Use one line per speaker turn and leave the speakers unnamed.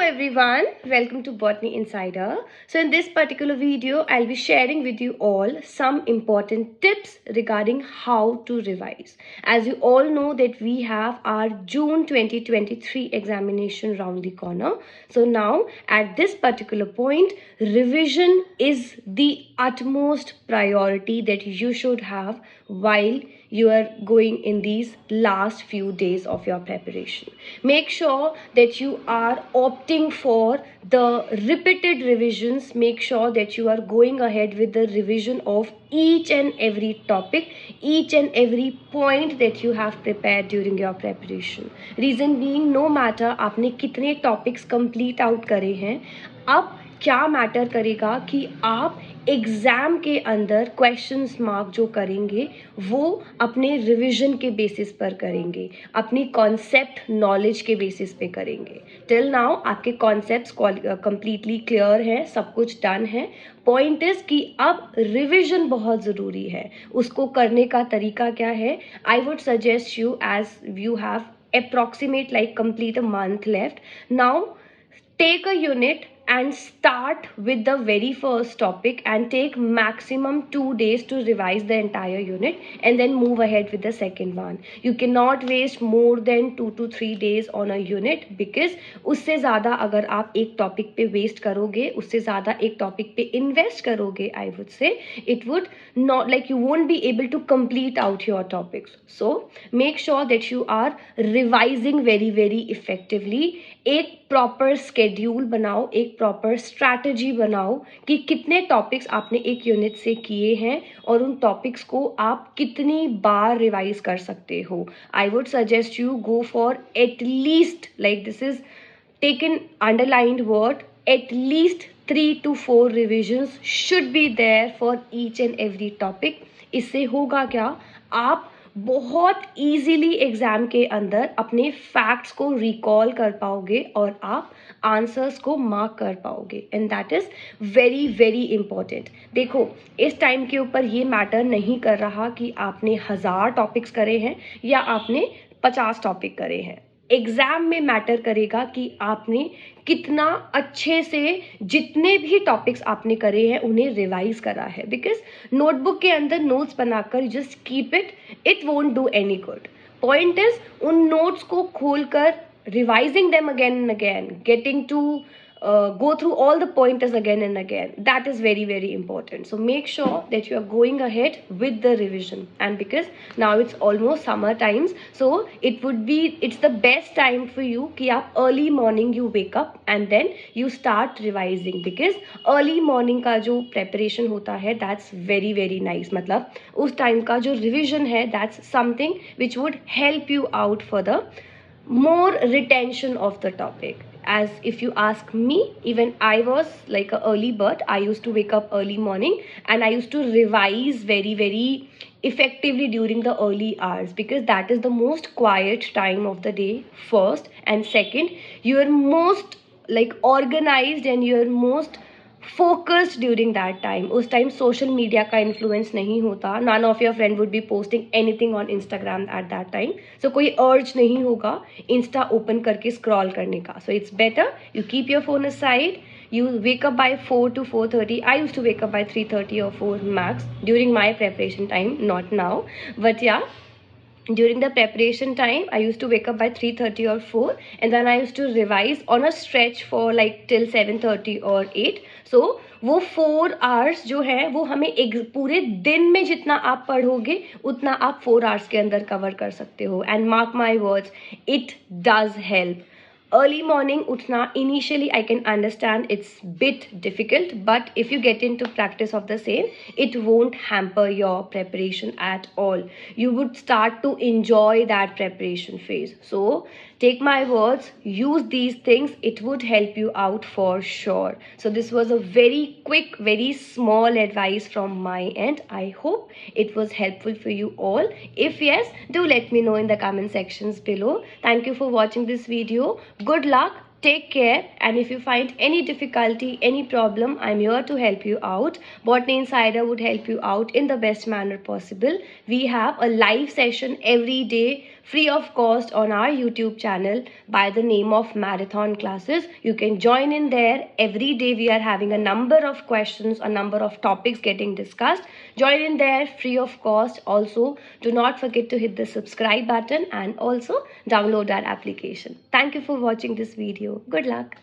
everyone, welcome to Botany Insider. So in this particular video, I'll be sharing with you all some important tips regarding how to revise. As you all know that we have our June 2023 examination round the corner. So now at this particular point, revision is the utmost priority that you should have while you are going in these last few days of your preparation. Make sure that you are opting for the repeated revisions. Make sure that you are going ahead with the revision of each and every topic, each and every point that you have prepared during your preparation. Reason being, no matter आपने कितने topics complete out करे हैं, अब क्या matter करेगा कि आप exam के अंदर क्वेश्चंस मार्क जो करेंगे वो अपने रिवीजन के बेसिस पर करेंगे, अपनी कॉन्सेप्ट नॉलेज के बेसिस पे करेंगे. टिल नाउ आपके कॉन्सेप्ट्स कंप्लीटली क्लियर हैं, सब कुछ डन है. पॉइंट इज कि अब रिवीजन बहुत ज़रूरी है. उसको करने का तरीका क्या है? I would suggest you, as you have approximate like complete a month left now, take a unit and start with the very first topic and take maximum 2 days to revise the entire unit and then move ahead with the second one. You cannot waste more than 2 to 3 days on a unit, because उससे ज़्यादा अगर आप एक topic पे waste करोगे, उससे ज़्यादा एक टॉपिक पे इन्वेस्ट करोगे, I would say it would not, like, you won't be able to complete out your topics. So make sure that you are revising very very effectively. एक प्रॉपर स्केड्यूल बनाओ, एक proper strategy बनाओ कि कितने topics आपने एक unit से किए हैं और उन टॉपिक्स को आप कितनी बार रिवाइज कर सकते हो. आई would suggest you go for at least, like this is taken underlined word, at least 3 to 4 revisions should be there for each and every topic. इससे होगा क्या, आप बहुत इजीली एग्जाम के अंदर अपने फैक्ट्स को रिकॉल कर पाओगे और आप आंसर्स को मार्क कर पाओगे, and that is very very important. देखो, इस टाइम के ऊपर ये मैटर नहीं कर रहा कि आपने 1000 टॉपिक्स करे हैं या आपने 50 टॉपिक करे हैं. एग्ज़ाम में मैटर करेगा कि आपने कितना अच्छे से जितने भी टॉपिक्स आपने करे हैं उन्हें रिवाइज करा है. बिकॉज नोटबुक के अंदर नोट्स बनाकर just keep it won't do any good. Point is उन नोट्स को खोलकर revising them again and again, getting to go through all the pointers again and again. That is very very important. So make sure that you are going ahead with the revision. And because now it's almost summer times, so it's the best time for you कि आप early morning you wake up and then you start revising. Because early morning का जो preparation होता है, that's very very nice. मतलब उस time का जो revision है, that's something which would help you out for the more retention of the topic. As if you ask me, even I was like a early bird. I used to wake up early morning and I used to revise very very effectively during the early hours, because that is the most quiet time of the day, first, and second, you are most like organized and you are most focused during that time. उस time social media का influence नहीं होता. none of your friend would be posting anything on Instagram at that time, so कोई अर्ज नहीं होगा Insta open करके scroll करने का. so it's better you keep your phone aside. You wake up by 4 to 4:30. I used to wake up by 3:30 or 4 max during my preparation time, not now, but yeah, during the preparation time I used to wake up by 3:30 or 4, and then I used to revise on a stretch for like till 7:30 or 8. so वो 4 hours जो है वो हमें एक पूरे दिन में जितना आप पढ़ोगे उतना आप 4 hours के अंदर कवर कर सकते हो. And mark my words, it does help. Early morning उठना, initially I can understand it's bit difficult, but if you get into practice of the same, it won't hamper your preparation at all. You would start to enjoy that preparation phase. So take my words, use these things, it would help you out for sure. So this was a very quick, very small advice from my end. I hope it was helpful for you all. If yes, do let me know in the comment sections below. Thank you for watching this video. Good luck, take care, and if you find any difficulty, any problem, I'm here to help you out. Botany Insider would help you out in the best manner possible. We have a live session every day free of cost on our YouTube channel by the name of Marathon Classes. You can join in there. Every day we are having a number of questions, a number of topics getting discussed. Join in there free of cost. Also, do not forget to hit the subscribe button and also download our application. Thank you for watching this video. Good luck.